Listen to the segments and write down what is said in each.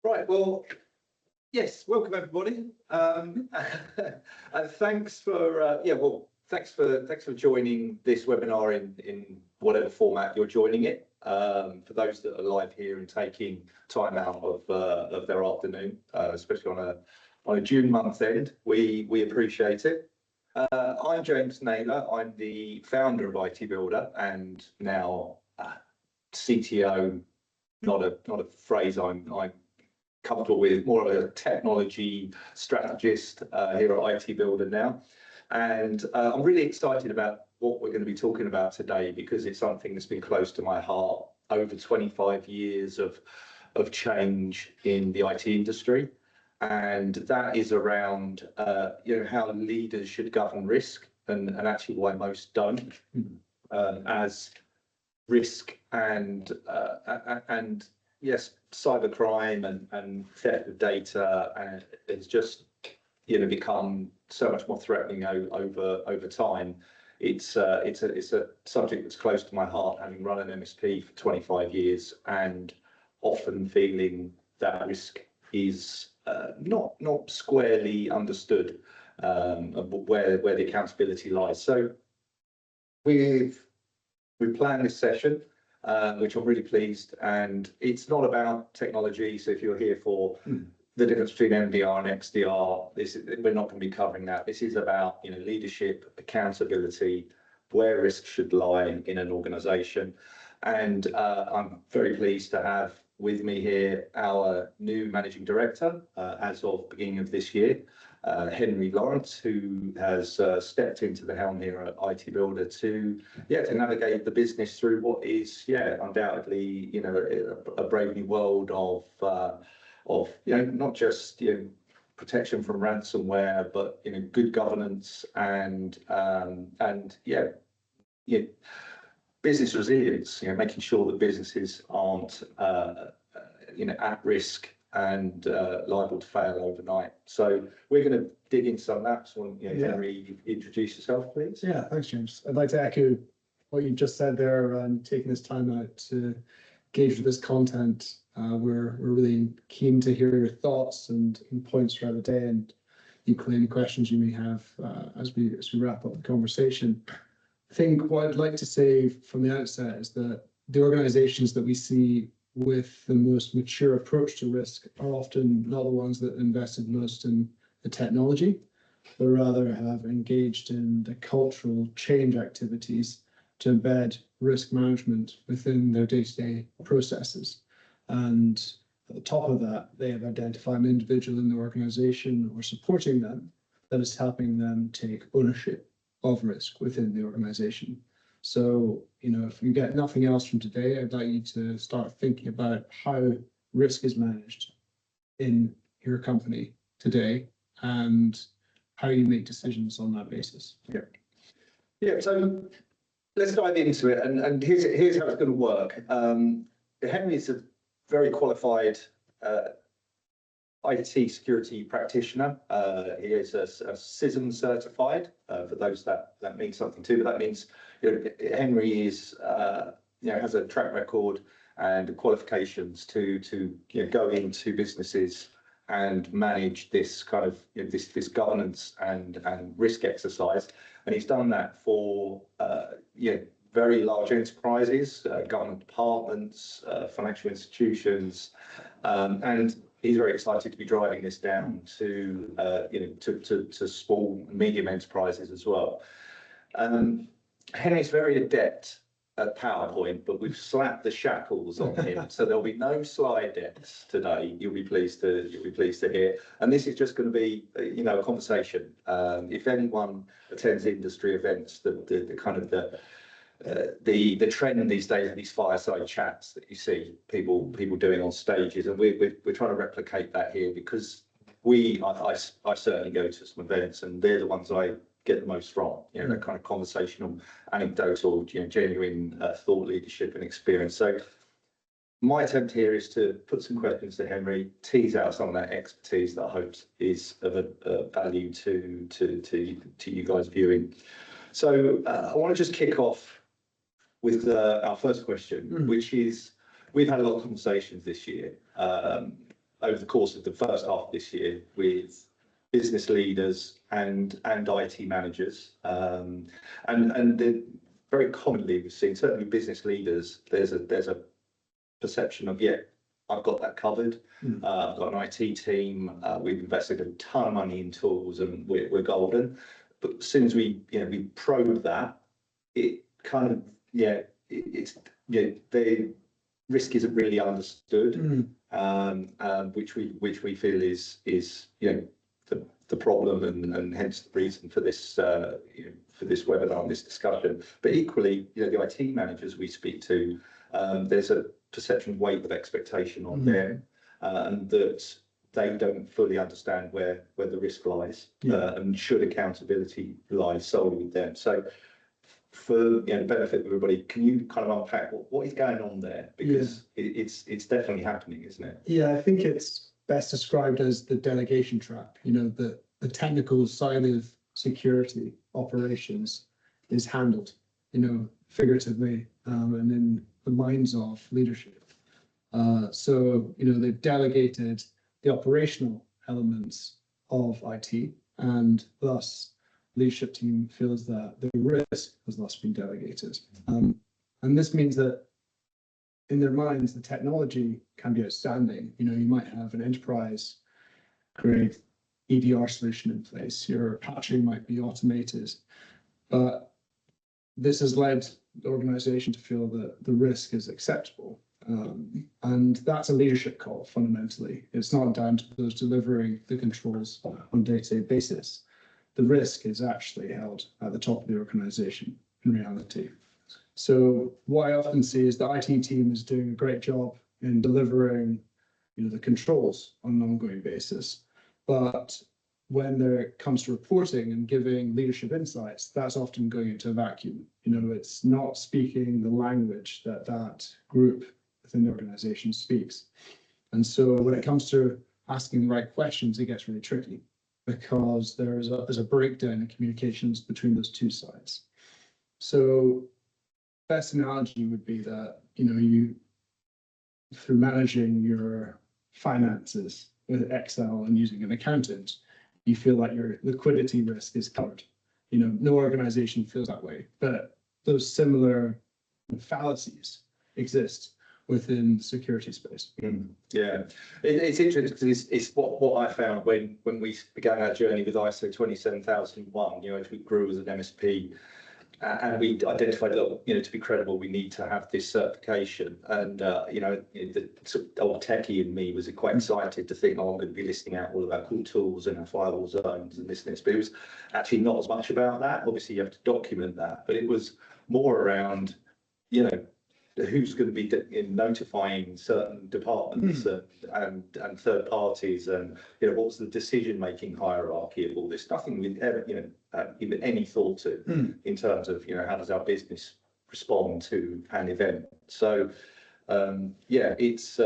Right, well, yes, welcome everybody. And thanks for thanks for joining this webinar in whatever format you're joining it. For those that are live here and taking time out of their afternoon, especially on a June month end, we appreciate it. I'm James Naylor. I'm the founder of ITbuilder and now CTO. Not a phrase I'm comfortable with, more of a technology strategist here at ITbuilder now. And I'm really excited about what we're going to be talking about today because it's something that's been close to my heart. Over 25 years of change in the IT industry, and that is around how leaders should govern risk and actually why most don't, as risk and yes, cybercrime and theft of data and it's just become so much more threatening over time. It's a subject that's close to my heart, having run an MSP for 25 years and often feeling that risk is not squarely understood, where the accountability lies. So we've planned this session, which I'm really pleased, and it's not about technology. So if you're here for the difference between MDR and XDR, we're not going to be covering that. This is about leadership, accountability, where risk should lie in an organisation, and I'm very pleased to have with me here our new managing director as of beginning of this year, Henry Lawrence, who has stepped into the helm here at ITbuilder to navigate the business through what is undoubtedly a brave new world of not just protection from ransomware, but good governance and business resilience. Making sure that businesses aren't at risk and liable to fail overnight. So we're going to dig into some of that. So Henry, introduce yourself, please. Yeah, thanks, James. I'd like to echo what you just said there and taking this time out to engage with this content. We're really keen to hear your thoughts and points throughout the day, and equally any questions you may have as we wrap up the conversation. I think what I'd like to say from the outset is that the organizations that we see with the most mature approach to risk are often not the ones that invested most in the technology, but rather have engaged in the cultural change activities to embed risk management within their day-to-day processes. And at the top of that, they have identified an individual in the organization or supporting them that is helping them take ownership of risk within the organization. So, if you get nothing else from today, I'd like you to start thinking about how risk is managed in your company today and how you make decisions on that basis. Yeah. So let's dive into it, and here's how it's going to work. Henry is a very qualified IT security practitioner. He is a CISM certified. For those that means something too, but that means Henry is has a track record and qualifications to go into businesses and manage this kind of this governance and risk exercise, and he's done that for very large enterprises, government departments, financial institutions, and he's very excited to be driving this down to to small and medium enterprises as well. Henry's very adept at PowerPoint, but we've slapped the shackles on him, so there'll be no slide decks today. You'll be pleased to hear, and this is just going to be a conversation. If anyone attends industry events, the kind of the trend these days are these fireside chats that you see people doing on stages, and we're trying to replicate that here because I certainly go to some events and they're the ones I get the most from, that kind of conversational, anecdotal, genuine thought leadership and experience. So my attempt here is to put some questions to Henry, tease out some of that expertise that I hope is of value to you guys viewing. So I want to just kick off with our first question, which is, we've had a lot of conversations this year over the course of the first half of this year with business leaders and IT managers, and very commonly we've seen, certainly business leaders, there's a perception of, yeah, I've got that covered. I've got an IT team. We've invested a ton of money in tools, and we're golden. But as soon as we probe that, it kind of the risk isn't really understood, which we feel is the problem, and hence the reason for this for this webinar and this discussion. But equally, the IT managers we speak to, there's a perception weight of expectation on them, and that they don't fully understand where the risk lies, and should accountability lie solely with them. So for the benefit of everybody, can you kind of unpack what is going on there? Because it's definitely happening, isn't it? Yeah, I think it's best described as the delegation trap. The technical side of security operations is handled, figuratively, and in the minds of leadership. So they've delegated the operational elements of IT, and thus leadership team feels that the risk has thus been delegated. And this means that in their minds, the technology can be outstanding. You might have an enterprise grade EDR solution in place. Your patching might be automated, but this has led the organization to feel that the risk is acceptable. And that's a leadership call, fundamentally. It's not down to those delivering the controls on a day-to-day basis. The risk is actually held at the top of the organization in reality. So what I often see is the IT team is doing a great job in delivering, the controls on an ongoing basis. But when it comes to reporting and giving leadership insights, that's often going into a vacuum. It's not speaking the language that group within the organization speaks. And so when it comes to asking the right questions, it gets really tricky, because there's a breakdown in communications between those two sides. So best analogy would be that, you, through managing your finances with Excel and using an accountant, you feel like your liquidity risk is covered. No organization feels that way, but those similar fallacies exist within the security space. Yeah, it's interesting because it's what I found when we began our journey with ISO 27001. As we grew as an MSP, and we identified, look, to be credible, we need to have this certification. And the sort of old techie in me was quite excited to think, oh, I'm going to be listing out all of our cool tools and our firewall zones and this and this. But it was actually not as much about that. Obviously, you have to document that, but it was more around, who's going to be notifying certain departments and third parties, and what's the decision-making hierarchy of all this? Nothing with even any thought to in terms of how does our business respond to an event. So it's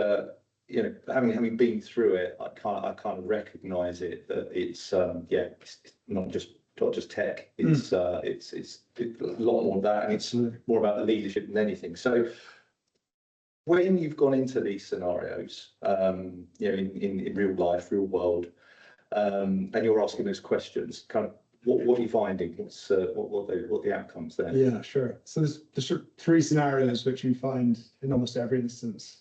having been through it, I kind of recognise it, that it's it's not just tech. It's a lot more of that, and it's more about the leadership than anything. So when you've gone into these scenarios, in real life, real world, and you're asking those questions, kind of what are you finding? What's what the outcomes there? Yeah, sure. So there's sort of three scenarios which you find in almost every instance.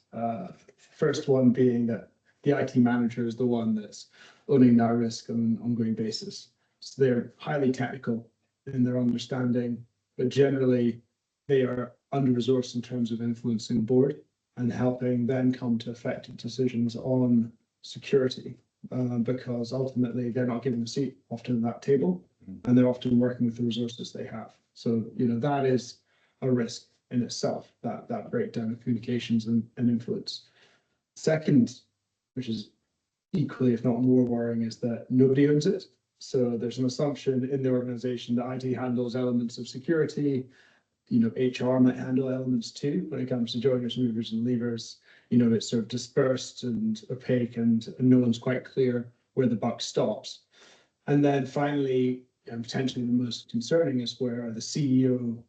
First one being that the IT manager is the one that's owning that risk on an ongoing basis. So they're highly technical in their understanding, but generally they are under-resourced in terms of influencing the board and helping them come to effective decisions on security, because ultimately they're not given a seat often at that table, and they're often working with the resources they have. So, that is a risk in itself, that breakdown of communications and influence. Second, which is equally, if not more worrying, is that nobody owns it. So there's an assumption in the organization that IT handles elements of security. HR might handle elements too when it comes to joiners, movers, and leavers. It's sort of dispersed and opaque, and no one's quite clear where the buck stops. And then finally, and potentially the most concerning, is where the CEO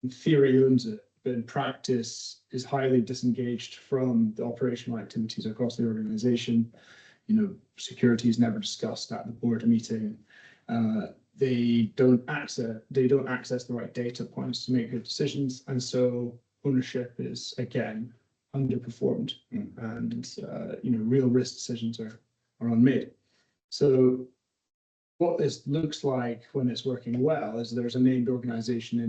in theory owns it, but in practice is highly disengaged from the operational activities across the organization. Security is never discussed at the board meeting. They don't access the right data points to make good decisions, and so ownership is again underperformed, and real risk decisions are unmade. So what this looks like when it's working well is there's a named person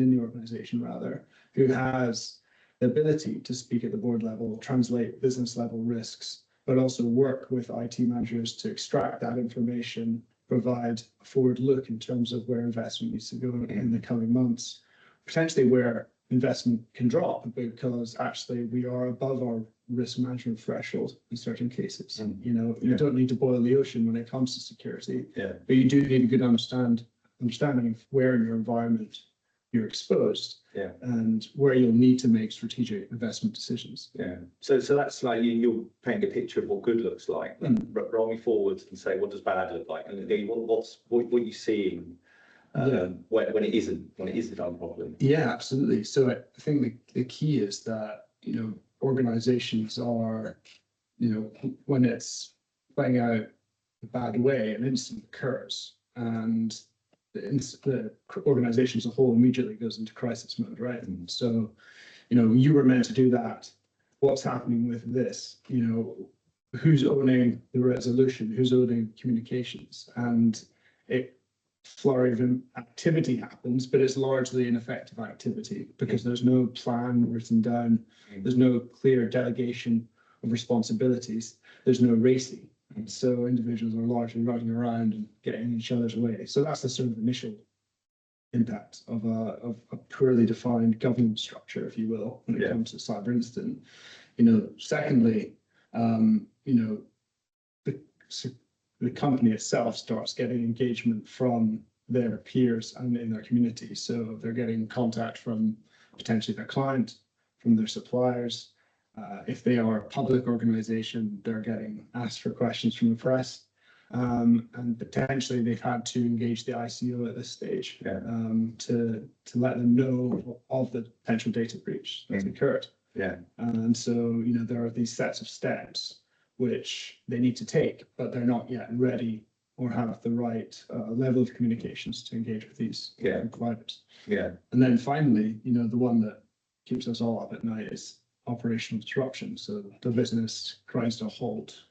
in the organization rather, who has the ability to speak at the board level, translate business level risks, but also work with IT managers to extract that information, provide a forward look in terms of where investment needs to go in the coming months, potentially where investment can drop because actually we are above our risk management threshold in certain cases. You don't need to boil the ocean when it comes to security, but you do need a good understanding of where in your environment you're exposed, and where you'll need to make strategic investment decisions. So that's like you're painting a picture of what good looks like. Roll me forward and say, what does bad look like? And what are you seeing when it isn't done properly? Yeah, absolutely. So I think the key is that organizations are, when it's playing out a bad way, an incident occurs, and the organization as a whole immediately goes into crisis mode, right? And so, you were meant to do that. What's happening with this? Who's owning the resolution? Who's owning communications? And flurry of activity happens, but it's largely ineffective activity because there's no plan written down, there's no clear delegation of responsibilities, there's no racing. And so individuals are largely running around and getting in each other's way. So that's the sort of initial impact of a poorly defined governance structure, if you will, when it comes to cyber incident. Secondly, the company itself starts getting engagement from their peers and in their community. So they're getting contact from potentially their client, from their suppliers. If they are a public organization, they're getting asked for questions from the press. And potentially they've had to engage the ICO at this stage to let them know of the potential data breach that's occurred. And so, there are these sets of steps which they need to take, but they're not yet ready or have the right level of communications to engage with these providers. And then finally, the one that keeps us all up at night is operational disruption. So the business grinds to a halt.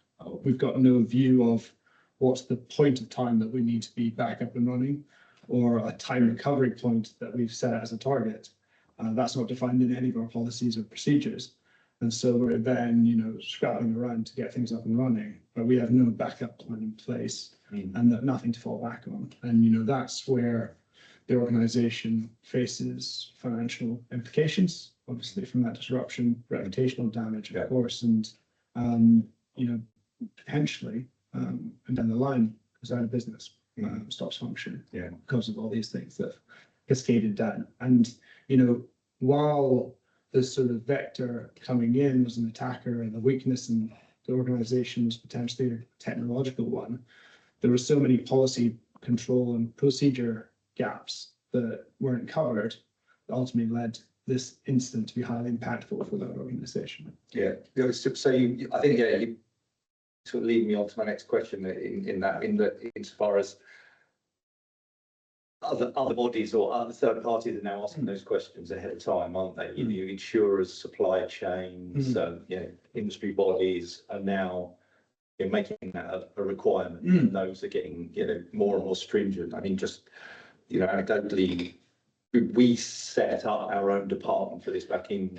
We've got no view of what's the point of time that we need to be back up and running, or a time recovery point that we've set as a target. That's not defined in any of our policies or procedures. And so we're then, scrabbling around to get things up and running, but we have no backup plan in place and nothing to fall back on. And, that's where the organization faces financial implications, obviously from that disruption, reputational damage, of course, and, potentially, and then the line goes out of business, stops functioning because of all these things that cascaded down. And, while the sort of vector coming in was an attacker and the weakness in the organization was potentially a technological one, there were so many policy control and procedure gaps that weren't covered that ultimately led this incident to be highly impactful for that organization. So I think you sort of lead me on to my next question insofar as other bodies or other third parties are now asking those questions ahead of time, aren't they? Insurers, supply chains, industry bodies are now making that a requirement. And those are getting more and more stringent. I mean, just anecdotally, we set up our own department for this back in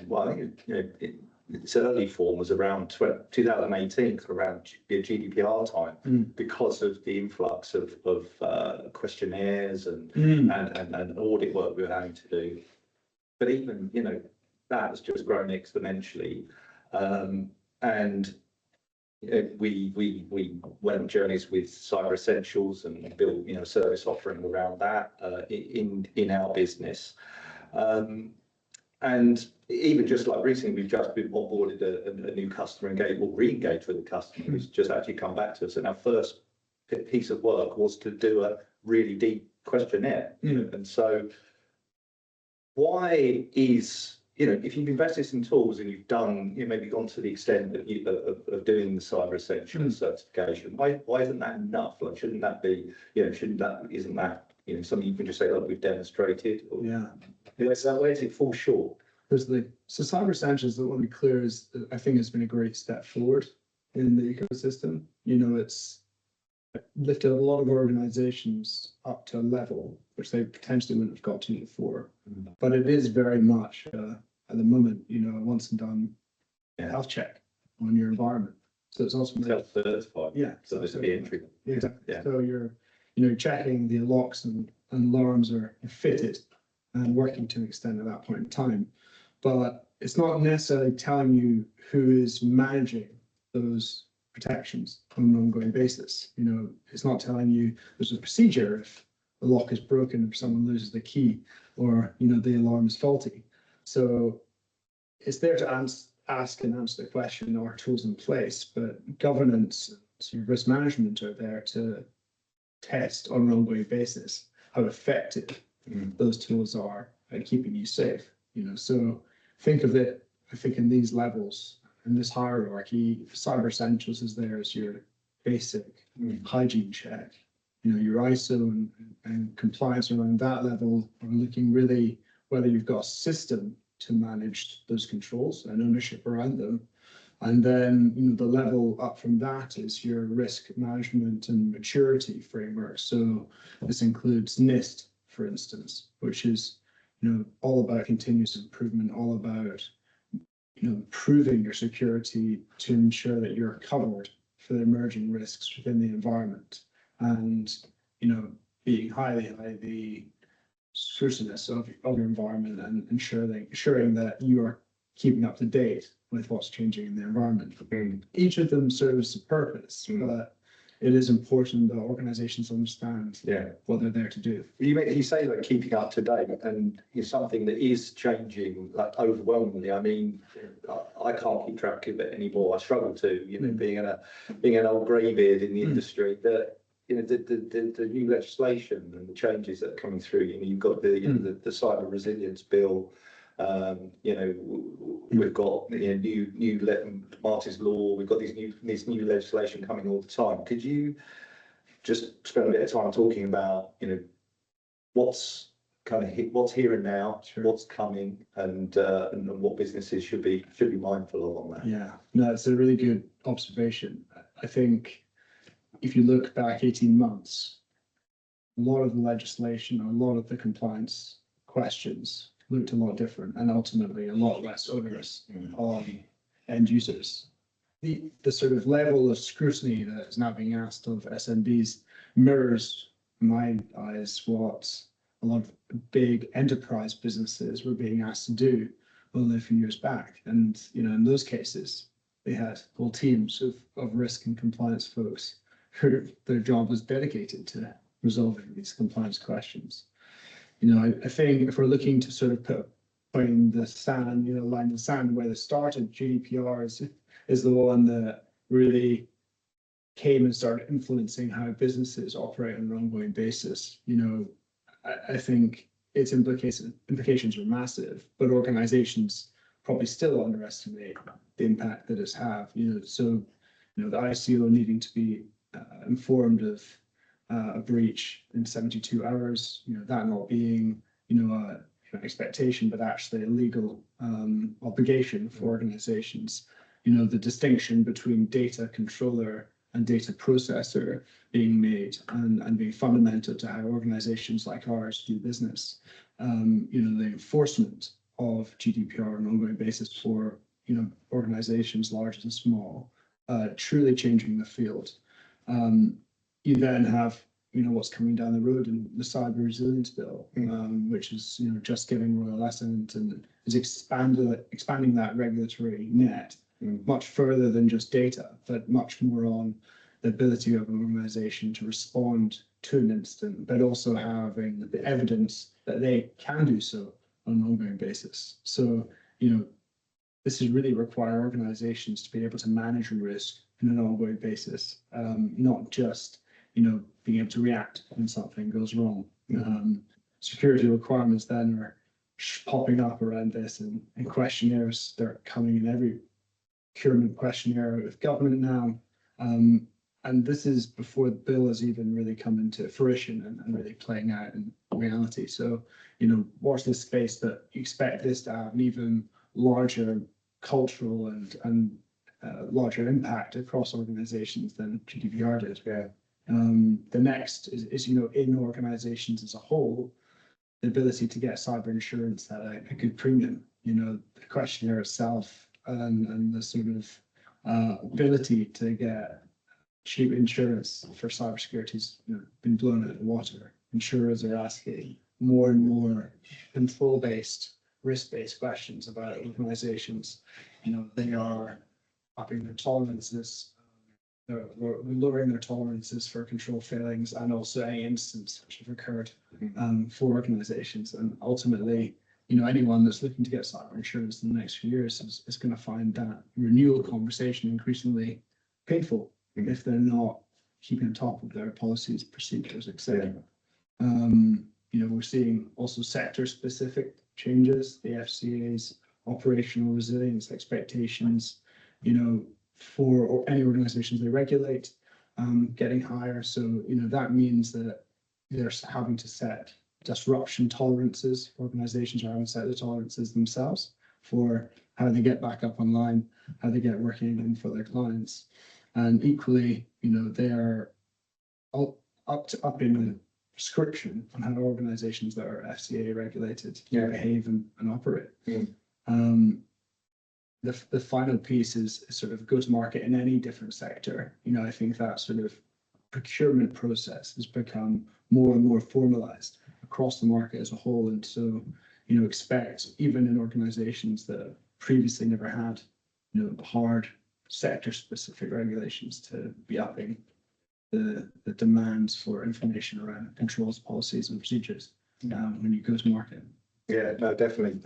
its early form was around 2018, around the GDPR time, because of the influx of questionnaires and audit work we were having to do. But even that has just grown exponentially, and we went on journeys with Cyber Essentials and built a service offering around that in our business. And even just like recently, we've just been onboarded a new customer re-engaged with the customer who's just actually come back to us. And our first piece of work was to do a really deep questionnaire. And so why is, if you've invested in tools and you've done, maybe gone to the extent of doing the cyber essentials certification, why isn't that enough? Like, shouldn't that be, isn't that, something you can just say, look, we've demonstrated? Or, Yeah. where does it fall short? So cyber essentials, I want to be clear, is I think it's been a great step forward in the ecosystem. It's lifted a lot of organizations up to a level which they potentially wouldn't have got to before. But it is very much at the moment, a once and done health check on your environment. So it's ultimately Self-certified. Yeah. So this would be entry. Exactly. Yeah. So you're checking the locks and alarms are fitted and working to an extent at that point in time. But it's not necessarily telling you who is managing those protections on an ongoing basis. It's not telling you there's a procedure if the lock is broken, if someone loses the key, or the alarm is faulty. So it's there to ask and answer the question, are tools in place, but governance and risk management are there to test on an ongoing basis how effective those tools are at keeping you safe. So think of it, I think, in these levels, in this hierarchy. Cyber essentials is there as your basic hygiene check. Your ISO and compliance around that level are looking really whether you've got a system to manage those controls and ownership around them. And then, the level up from that is your risk management and maturity framework. So this includes NIST, for instance, which is, all about continuous improvement, all about, improving your security to ensure that you're covered for the emerging risks within the environment. And, being highly scrutinous of your environment and ensuring that you are keeping up to date with what's changing in the environment. Each of them serves a purpose, but it is important that organizations understand what they're there to do. You say like keeping up to date, and it's something that is changing like overwhelmingly. I mean, I can't keep track of it anymore. I struggle to, being an old greybeard in the industry. That the new legislation and the changes that are coming through. You've got the cyber resilience bill. We've got new Marty's Law. We've got this new legislation coming all the time. Could you just spend a bit of time talking about what's here and now, what's coming, and what businesses should be mindful of on that? Yeah, no, it's a really good observation. I think if you look back 18 months, a lot of the legislation, a lot of the compliance questions looked a lot different and ultimately a lot less onerous on end users. The sort of level of scrutiny that is now being asked of SMBs mirrors, in my eyes, what a lot of big enterprise businesses were being asked to do only a few years back. And, in those cases, they had whole teams of risk and compliance folks who their job was dedicated to resolving these compliance questions. I think if we're looking to sort of put a point in the sand, line in the sand where they started, GDPR is the one that really came and started influencing how businesses operate on an ongoing basis. I think its implications are massive, but organizations probably still underestimate the impact that it's have. So the ICO needing to be informed of a breach in 72 hours, that not being, an expectation, but actually a legal obligation for organizations. The distinction between data controller and data processor being made and being fundamental to how organizations like ours do business. The enforcement of GDPR on an ongoing basis for, organizations large and small, truly changing the field. You then have, what's coming down the road in the cyber resilience bill, which is, just giving Royal Assent and is expanding that regulatory net much further than just data, but much more on the ability of an organization to respond to an incident, but also having the evidence that they can do so on an ongoing basis. So, this is really require organizations to be able to manage risk on an ongoing basis, not just, being able to react when something goes wrong. Security requirements then are popping up around this and questionnaires. They're coming in every procurement questionnaire with government now. And this is before the bill has even really come into fruition and really playing out in reality. So, you know, watch this space, that you expect this to have an even larger cultural and larger impact across organizations than GDPR did. Yeah. The next is, you know, in organizations as a whole, the ability to get cyber insurance at a good premium. You know, the questionnaire itself and the sort of ability to get cheap insurance for cybersecurity has, you know, been blown out of the water. Insurers are asking more and more control-based, risk-based questions about organizations. You know, they are upping their tolerances, they're lowering their tolerances for control failings and also any incidents which have occurred for organizations. And ultimately, you know, anyone that's looking to get cyber insurance in the next few years is going to find that renewal conversation increasingly painful if they're not keeping on top of their policies, procedures, etc. You know, we're seeing also sector-specific changes, the FCA's operational resilience expectations, you know, for any organizations they regulate, getting higher. So, you know, that means that they're having to set disruption tolerances. Organizations are having to set the tolerances themselves for how they get back up online, how they get working again for their clients. And equally, you know, they are up in the prescription on how organizations that are FCA regulated behave and operate. The final piece is sort of go-to-market in any different sector. You know, I think that sort of procurement process has become more and more formalized across the market as a whole. And so, you know, expect even in organizations that previously never had, you know, hard sector-specific regulations to be upping the demands for information around controls, policies, and procedures when you go to market. Yeah, no, definitely.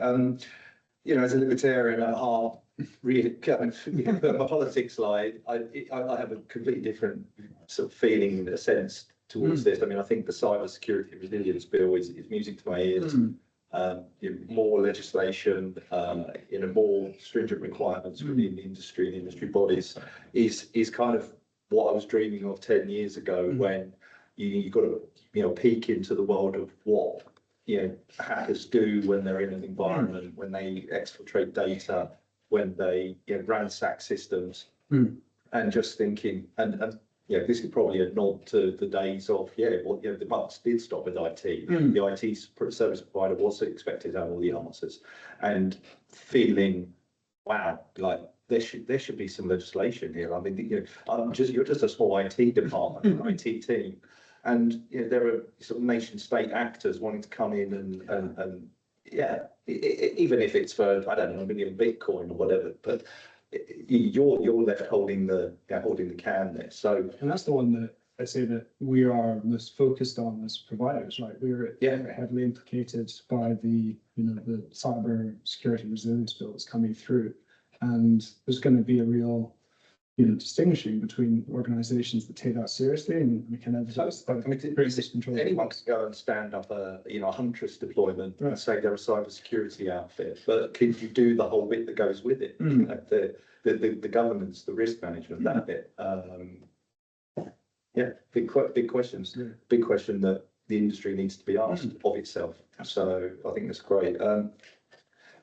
You know, as a libertarian at heart, really kind of put my politics slide, I have a completely different sort of feeling, a sense towards this. I mean, I think the cyber security resilience bill is music to my ears. More legislation, you know, more stringent requirements within the industry and industry bodies is kind of what I was dreaming of 10 years ago when you got to, you know, peek into the world of what, you know, hackers do when they're in an environment, when they exfiltrate data, when they, you know, ransack systems, and just thinking, and yeah, this is probably a nod to the days of, well, you know, the bucks did stop with IT. The IT service provider was expected to have all the answers, and feeling, wow, like there should be some legislation here. I mean, you know, you're just a small IT department, IT team. And you know, there are sort of nation state actors wanting to come in and yeah, even if it's for, I don't know, a million Bitcoin or whatever, but you're left holding the can there. So, and that's the one that I say that we are most focused on as providers, right? We're heavily implicated by the, you know, the cyber security resilience bill that's coming through, and there's going to be a real, you know, distinguishing between organizations that take that seriously and we can emphasize. I mean, anyone can go and stand up a, you know, a Huntress deployment and say they're a cyber security outfit, but can you do the whole bit that goes with it? You know, the governance, the risk management, that bit. Yeah, big questions. Big question that the industry needs to be asked of itself. So I think that's great.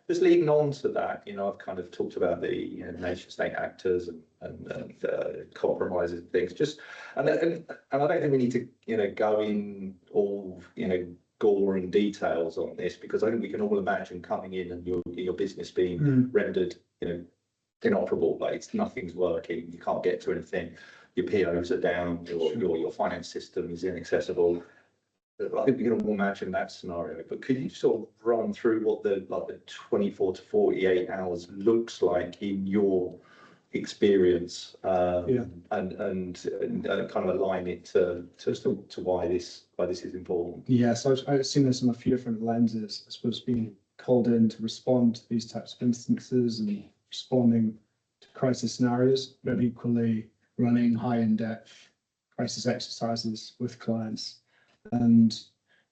Just leading on to that, you know, I've kind of talked about the, you know, nation state actors and compromises and things. Just and I don't think we need to, you know, go in all, you know, gore and details on this, because I think we can all imagine coming in and your business being rendered, you know, inoperable. Like nothing's working, you can't get to anything, your POs are down, your finance system is inaccessible. I think we can all imagine that scenario, but could you sort of run through what the 24 to 48 hours looks like in your experience, and kind of align it to why this is important? Yeah, so I've seen this in a few different lenses. I suppose being called in to respond to these types of instances and responding to crisis scenarios, but equally running high in depth crisis exercises with clients. And,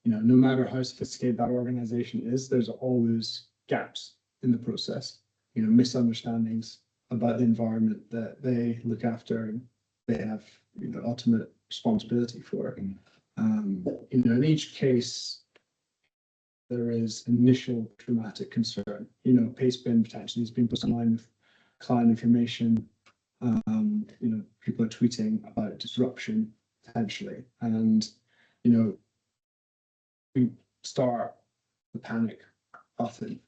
no matter how sophisticated that organization is, there's always gaps in the process, misunderstandings about the environment that they look after and they have, ultimate responsibility for. In each case, there is initial traumatic concern. Pastebin potentially has been put online with client information. People are tweeting about disruption potentially, and we start the panic button.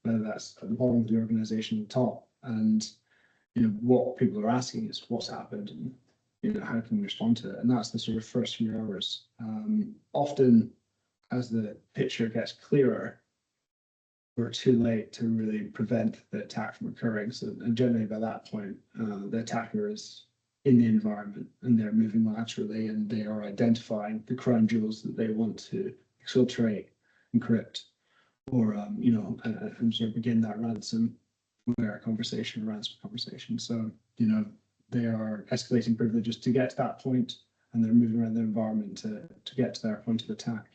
Whether that's at the bottom of the organization, top, and what people are asking is what's happened and how can we respond to it, and that's the sort of first few hours. Often, as the picture gets clearer, we're too late to really prevent the attack from occurring. So, and generally by that point, the attacker is in the environment and they're moving laterally and they are identifying the crown jewels that they want to exfiltrate, encrypt, or and sort of begin that ransomware conversation, ransom conversation. So they are escalating privileges to get to that point, and they're moving around the environment to get to their point of attack.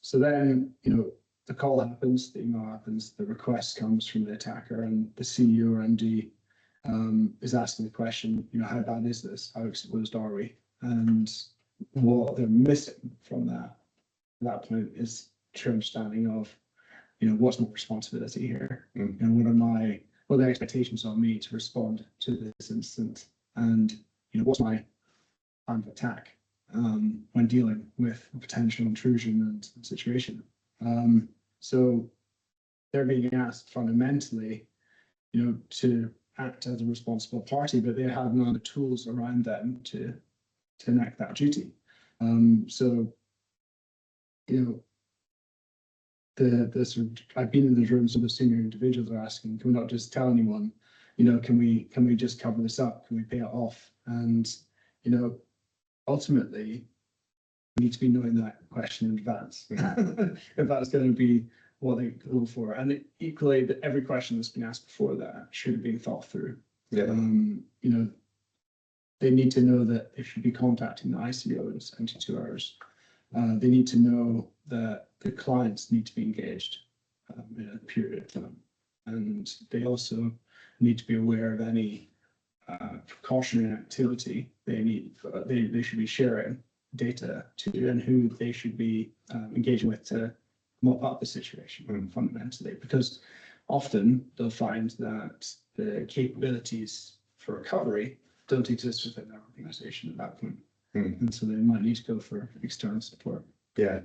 So then the call happens, the email happens, the request comes from the attacker, and the CEO or MD is asking the question, how bad is this? How exposed are we? And what they're missing from that point is true understanding of, what's my responsibility here? And what are the expectations on me to respond to this incident? And, what's my plan of attack when dealing with a potential intrusion and situation? So they're being asked fundamentally, to act as a responsible party, but they have none of the tools around them to enact that duty. I've been in the rooms with the senior individuals are asking, can we not just tell anyone? Can we just cover this up? Can we pay it off? And ultimately, we need to be knowing that question in advance if that's going to be what they go for. And equally, that every question that's been asked before that should have been thought through. Yeah. They need to know that they should be contacting the ICO in 72 hours. They need to know that the clients need to be engaged in a period of time, and they also need to be aware of any precautionary activity they should be sharing data to, and who they should be engaging with to mop up the situation fundamentally, because often they'll find that the capabilities for recovery don't exist within their organization at that point. And so they might need to go for external support. Yeah.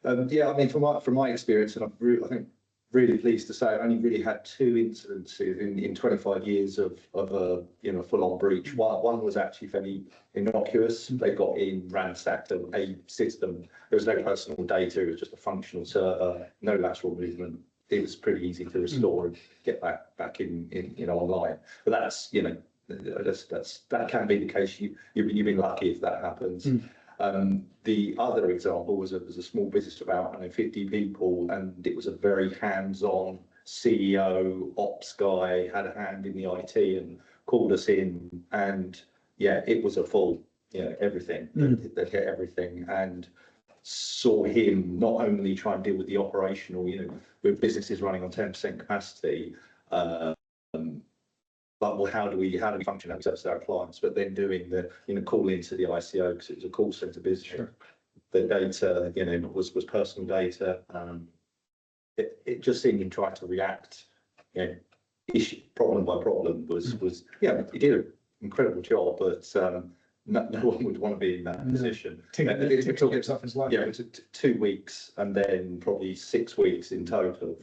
I mean, from my experience, and I think really pleased to say I only really had 2 incidences in 25 years of a full-on breach. One was actually fairly innocuous. They got in, ransacked a system. There was no personal data. It was just a functional server, no lateral movement. It was pretty easy to restore and get back in online. But that's that can be the case. You've been lucky if that happens. The other example was a small business of about 50 people, and it was a very hands-on CEO, ops guy, had a hand in the IT and called us in, and it was a full, everything. They'd get everything, and saw him not only try and deal with the operational, with businesses running on 10% capacity, but well, how do we function as service our clients? But then doing the call into the ICO, because it was a call center business. Sure. The data was personal data. It just seemed him trying to react issue problem by problem was he did an incredible job, but no one would want to be in that position. It took himself his life. It took 2 weeks and then probably 6 weeks in total but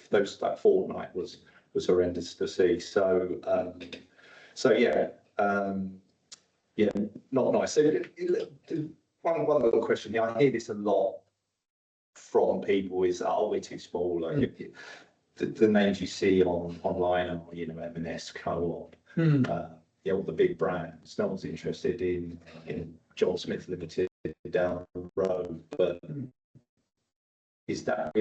that fortnight was horrendous to see. So not nice. So one little question. I hear this a lot from people is, we're too small. Like the names you see online are M&S, Co-op, all the big brands. No one's interested in John Smith Limited down the road. But is that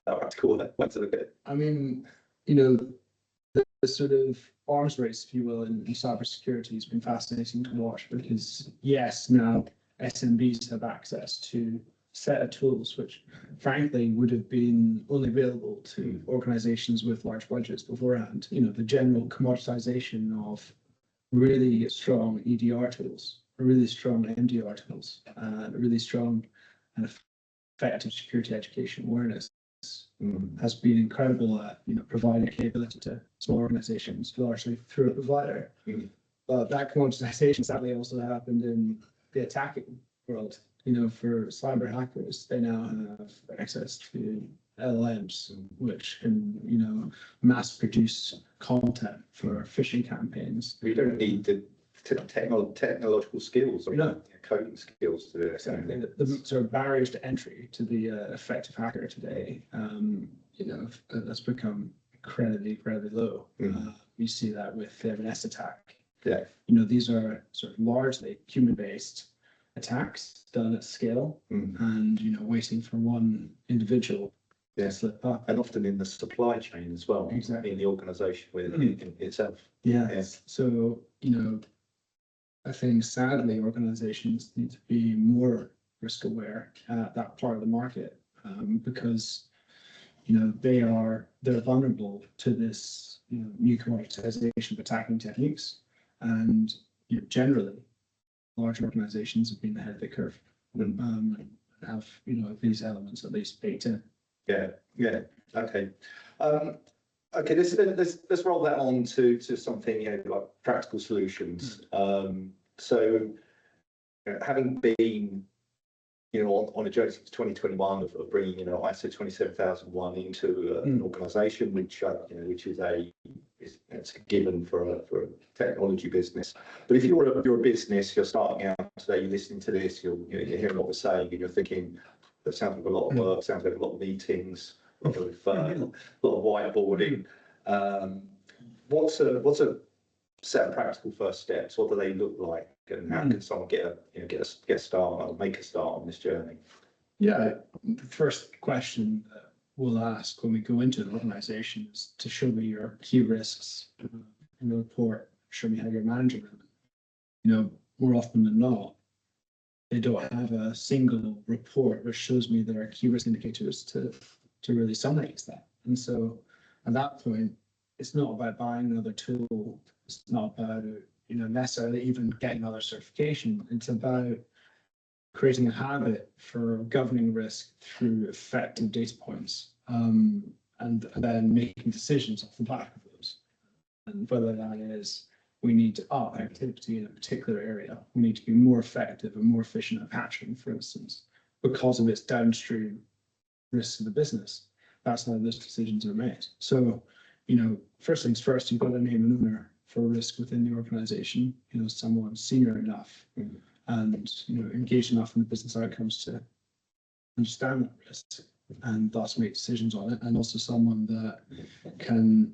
practical? Way to look at it? I mean, the sort of arms race, if you will, in cybersecurity has been fascinating to watch, because yes, now SMBs have access to a set of tools which frankly would have been only available to organizations with large budgets beforehand. You know, the general commoditization of really strong EDR tools, really strong MDR tools, really strong and effective security education awareness has been incredible at, you know, providing capability to small organizations, largely through a provider. But that commoditization sadly also happened in the attacking world. You know, for cyber hackers, they now have access to LLMs, which can, you know, mass produce content for phishing campaigns. We don't need the technological skills or coding skills to do it. Exactly. The sort of barriers to entry to the effective hacker today, you know, that's become incredibly low. You see that with the MS attack. Yeah. You know, these are sort of largely human-based attacks done at scale, and, you know, waiting for one individual to slip up. And often in the supply chain as well, Exactly. in the organisation within itself. Yes. So, you know, I think sadly organizations need to be more risk aware at that part of the market, because, you know, they're vulnerable to this, you know, new commoditization of attacking techniques, and, you know, generally large organizations have been ahead of the curve, and have, you know, these elements at least baked in. Yeah. Okay. Okay. Let's roll that on to something, you know, like practical solutions. So, you know, having been, you know, on a journey since 2021 of bringing, you know, ISO 27001 into an organisation, which is it's a given for a technology business. But if you're a business, you're starting out today, you're listening to this, you're hearing what we're saying, and you're thinking, that sounds like a lot of work, sounds like a lot of meetings, a lot of whiteboarding. What's a set of practical first steps? What do they look like, and how can someone get a start or make a start on this journey? Yeah, the first question that we'll ask when we go into an organization is to show me your key risks in the report, show me how you're managing them. You know, more often than not, they don't have a single report which shows me their key risk indicators to really summarize that. And so at that point, it's not about buying another tool. It's not about, you know, necessarily even getting another certification. It's about creating a habit for governing risk through effective data points, and then making decisions off the back of those. And whether that is, we need to up activity in a particular area, we need to be more effective and more efficient at patching, for instance, because of its downstream risks of the business. That's how those decisions are made. So, you know, first things first, you've got to name an owner for risk within the organization, you know, someone senior enough and, you know, engaged enough in the business outcomes to understand that risk and thus make decisions on it, and also someone that can,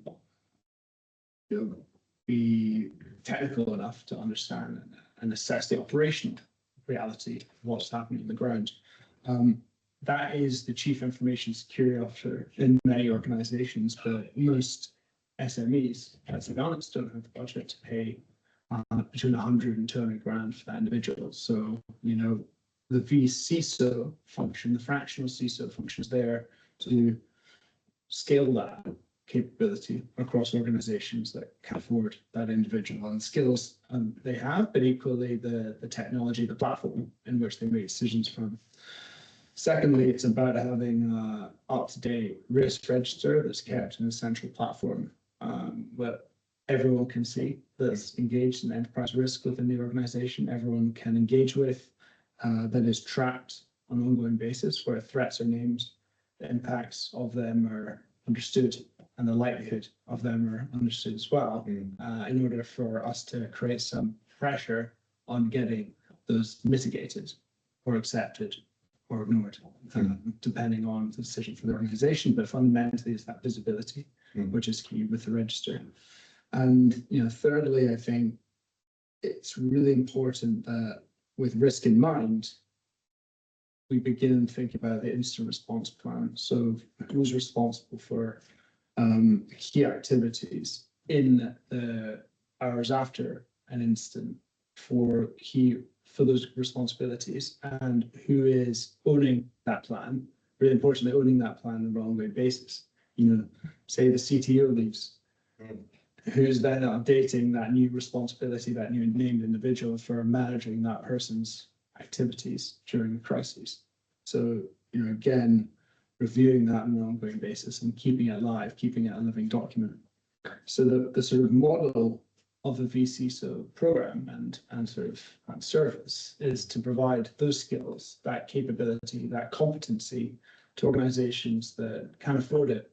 you know, be technical enough to understand and assess the operational reality of what's happening on the ground. That is the chief information security officer in many organizations, but most SMEs, let's be honest, don't have the budget to pay between 100 and 200 grand for that individual. So, you know, the vCISO function, the fractional CISO function is there to scale that capability across organizations that can afford that individual and skills they have, but equally the technology, the platform in which they make decisions from. Secondly, it's about having an up-to-date risk register that's kept in a central platform that everyone can see, that's engaged in enterprise risk within the organization, everyone can engage with, that is tracked on an ongoing basis, where threats are named, the impacts of them are understood, and the likelihood of them are understood as well, in order for us to create some pressure on getting those mitigated or accepted or ignored, depending on the decision for the organization. But fundamentally, it's that visibility, which is key with the register. And, you know, thirdly, I think it's really important that with risk in mind, we begin thinking about the incident response plan. So who's responsible for key activities in the hours after an incident, for key for those responsibilities and who is owning that plan. Really importantly, owning that plan on an ongoing basis. Say the CTO leaves, who's then updating that new responsibility, that new named individual for managing that person's activities during the crises. So, again, reviewing that on an ongoing basis and keeping it live, keeping it a living document. So the sort of model of a vCISO program and sort of service is to provide those skills, that capability, that competency to organizations that can afford it,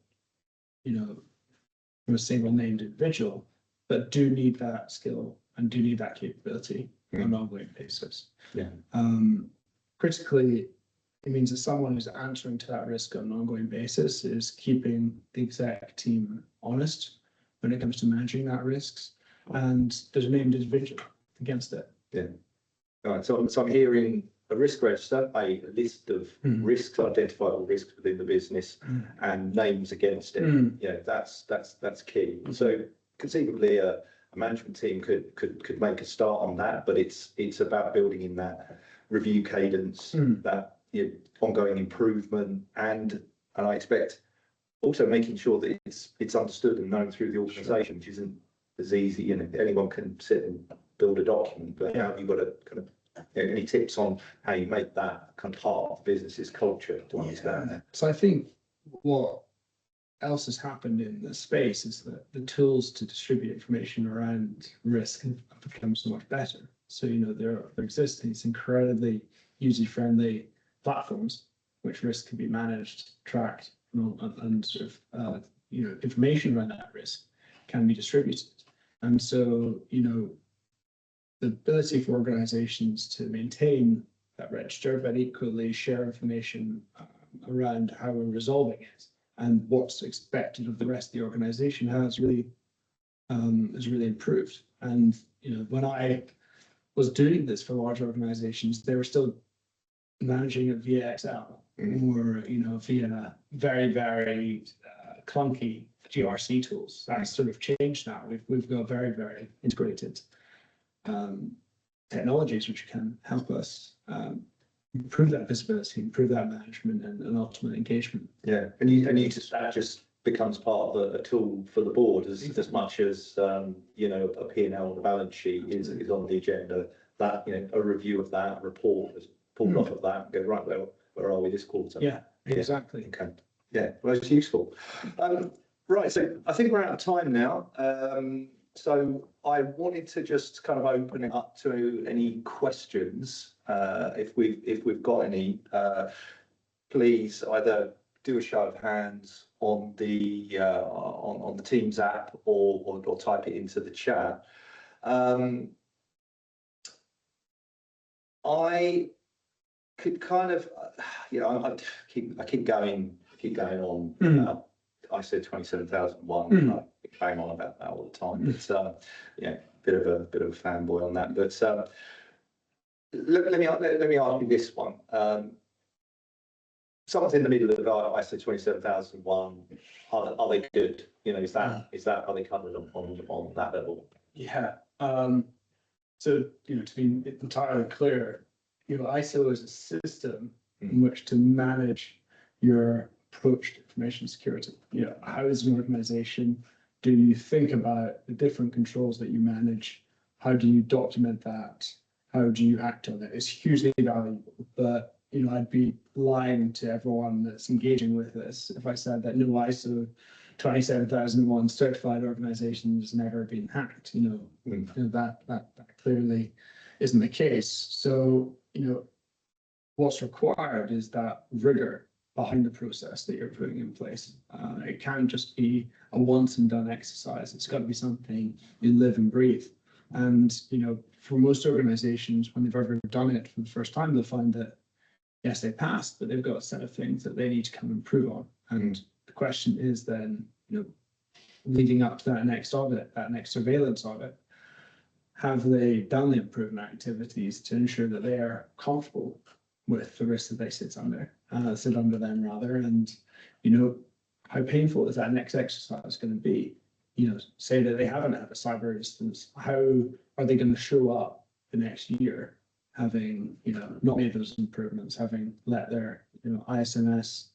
from a single named individual, but do need that skill and do need that capability on an ongoing basis. Yeah. Critically, it means that someone who's answering to that risk on an ongoing basis is keeping the exec team honest when it comes to managing that risks, and there's a named individual against it. Yeah. All right. So I'm hearing a risk register, a list of risks, identifiable risks within the business, and names against it. Yeah, that's key. So conceivably, a management team could make a start on that, but it's about building in that review cadence, that ongoing improvement, and I expect also making sure that it's understood and known through the organisation, which isn't as easy. Anyone can sit and build a document, but how have you got to kind of any tips on how you make that kind of part of the business's culture to understand that? So I think what else has happened in the space is that the tools to distribute information around risk have become so much better. So, there exist these incredibly user-friendly platforms which risk can be managed, tracked, and sort of, information around that risk can be distributed. And so, the ability for organizations to maintain that register, but equally share information around how we're resolving it and what's expected of the rest of the organization has really improved. And when I was doing this for large organizations, they were still managing it via Excel or via very, very clunky GRC tools. That's sort of changed now. We've got very, very integrated technologies which can help us improve that visibility, improve that management, and ultimate engagement. Yeah, and that just becomes part of a tool for the board as much as a P&L on the balance sheet is on the agenda. That a review of that report is pulled off of that and go right, well, where are we this quarter? Yeah, exactly. Okay. Yeah, well, it's useful. Right, so I think we're out of time now. So I wanted to just kind of open it up to any questions. If we've got any, please either do a show of hands on the Teams app or type it into the chat. I could kind of, I keep going on about ISO 27001. I bang on about that all the time. It's bit of a fanboy on that. But let me ask you this one. Someone's in the middle of ISO 27001. Are they good? Is that are they covered on that level? Yeah. So to be entirely clear, ISO is a system in which to manage your approach to information security. How as an organization do you think about the different controls that you manage? How do you document that? How do you act on it? It's hugely valuable, but I'd be lying to everyone that's engaging with this if I said that no ISO 27001 certified organization has never been hacked. That clearly isn't the case. So what's required is that rigor behind the process that you're putting in place. It can't just be a once and done exercise. It's got to be something you live and breathe. And for most organizations, when they've ever done it for the first time, they'll find that yes, they passed, but they've got a set of things that they need to come and improve on. And the question is then, leading up to that next audit, that next surveillance audit, have they done the improvement activities to ensure that they are comfortable with the risk that they sit under them rather, and how painful is that next exercise going to be? Say that they haven't had a cyber instance, how are they going to show up the next year having, not made those improvements, having let their, ISMS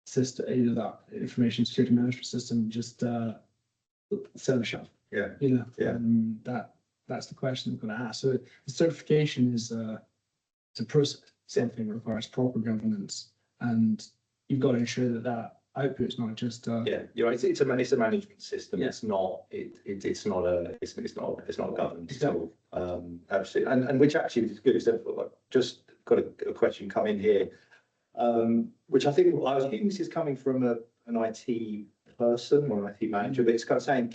system, that information security management system just sell a shop. Yeah. And that's the question I'm going to ask. So the certification is it's a process. Something that requires proper governance, and you've got to ensure that output is not just you're right. It's a management system. Yeah. It's not a governance Exactly. tool. Absolutely, and which actually is good. Is just got a question come in here, which I think this is coming from an IT person or an IT manager, but it's kind of saying,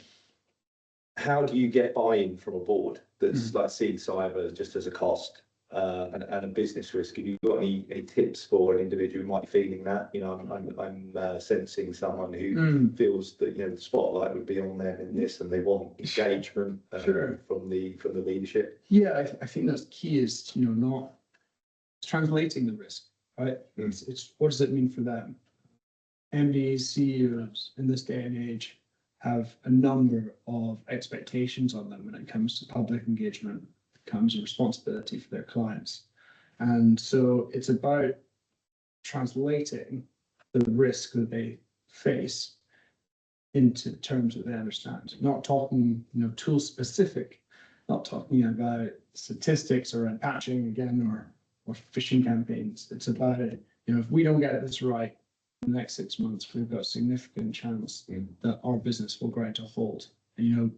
how do you get buy-in from a board that's like seeing cyber just as a cost? And a business risk. Have you got any tips for an individual who might be feeling that? I'm sensing someone who feels that the spotlight would be on them in this, and they want engagement Sure. from the leadership. Yeah, I think that's key is not translating the risk, right? It's what does it mean for them? MDs, CEOs in this day and age have a number of expectations on them when it comes to public engagement. Comes a responsibility for their clients. And so it's about translating the risk that they face into terms that they understand, not talking, tool specific, not talking about statistics or patching again or phishing campaigns. It's about if we don't get this right in the next 6 months, we've got a significant chance that our business will grind to a halt. And,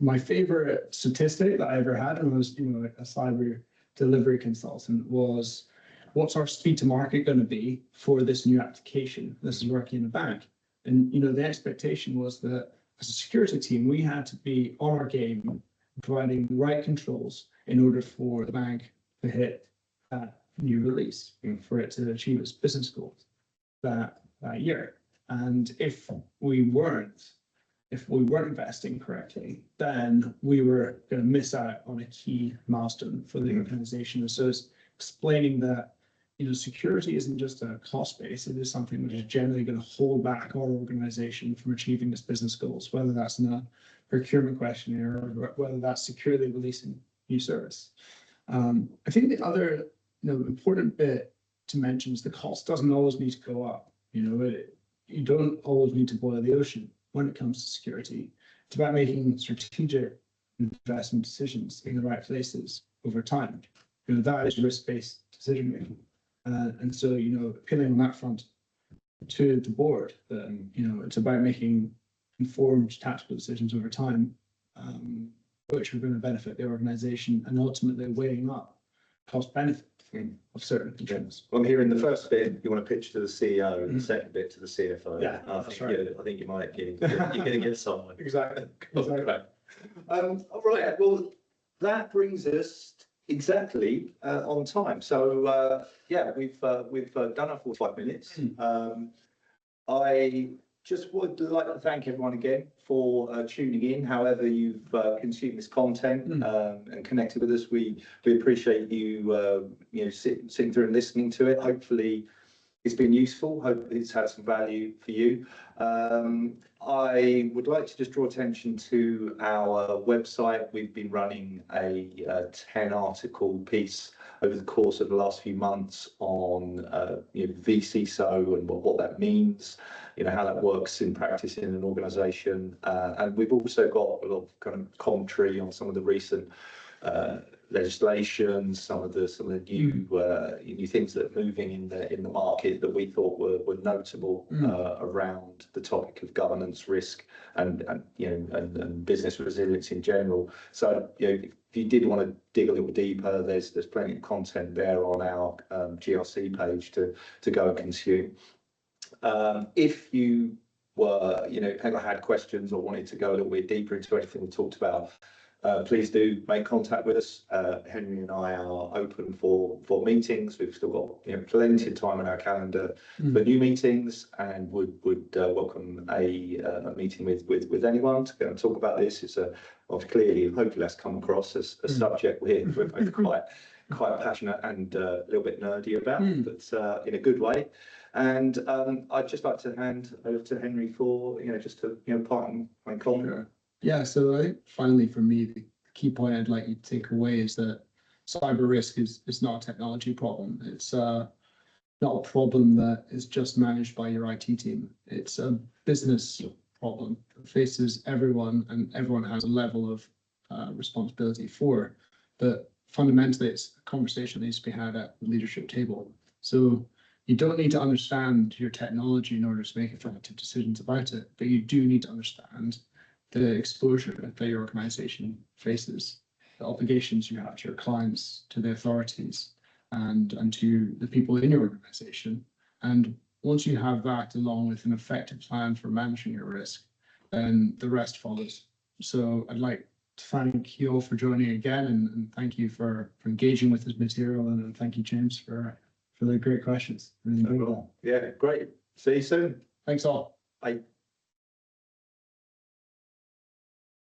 my favorite statistic that I ever had when I was, a cyber delivery consultant was, what's our speed to market going to be for this new application? This is working in a bank. And, the expectation was that as a security team, we had to be on our game, providing the right controls in order for the bank to hit that new release, for it to achieve its business goals that year. And if we weren't investing correctly, then we were going to miss out on a key milestone for the organization. And so it's explaining that, security isn't just a cost base, it is something which is generally going to hold back our organization from achieving its business goals, whether that's in a procurement questionnaire or whether that's securely releasing new service. I think the other important bit to mention is the cost doesn't always need to go up. You don't always need to boil the ocean when it comes to security. It's about making strategic investment decisions in the right places over time. That is risk-based decision making. And so, appealing on that front to the board, that, it's about making informed tactical decisions over time, which are going to benefit the organization, and ultimately weighing up cost benefit of certain controls. Well, I'm hearing the first bit you want to pitch to the CEO, and the second bit to the CFO. Yeah, that's right. I think you might get you're going to get someone. Exactly. Okay. All right. Well, that brings us exactly on time. So we've done our 45 minutes. I just would like to thank everyone again for tuning in, however you've consumed this content and connected with us. We appreciate you sitting through and listening to it. Hopefully it's been useful. Hope it's had some value for you. I would like to just draw attention to our website. We've been running a 10-article piece over the course of the last few months on vCISO and what that means, how that works in practice in an organisation, and we've also got a lot of kind of commentary on some of the recent legislation, some of the new things that are moving in the market that we thought were notable around the topic of governance, risk, and business resilience in general. So if you did want to dig a little deeper, there's plenty of content there on our GRC page to go and consume. If you were had questions or wanted to go a little bit deeper into anything we talked about, please do make contact with us. Henry and I are open for meetings. We've still got plenty of time on our calendar for new meetings, and would welcome a meeting with anyone to go and talk about this. It's clearly, hopefully that's come across as a subject we're both quite passionate and a little bit nerdy about, but in a good way. And I'd just like to hand over to Henry for just to part and comment. Sure. Yeah, so I think finally for me, the key point I'd like you to take away is that cyber risk is not a technology problem. It's not a problem that is just managed by your IT team. It's a business problem that faces everyone, and everyone has a level of responsibility for. But fundamentally, it's a conversation that needs to be had at the leadership table. So you don't need to understand your technology in order to make effective decisions about it, but you do need to understand the exposure that your organization faces, the obligations you have to your clients, to the authorities, and to the people in your organization. And once you have that, along with an effective plan for managing your risk, then the rest follows. So I'd like to thank you all for joining again, and thank you for engaging with this material, and thank you, James, for the great questions. Really enjoyed that. Yeah, great. See you soon. Thanks all. Bye.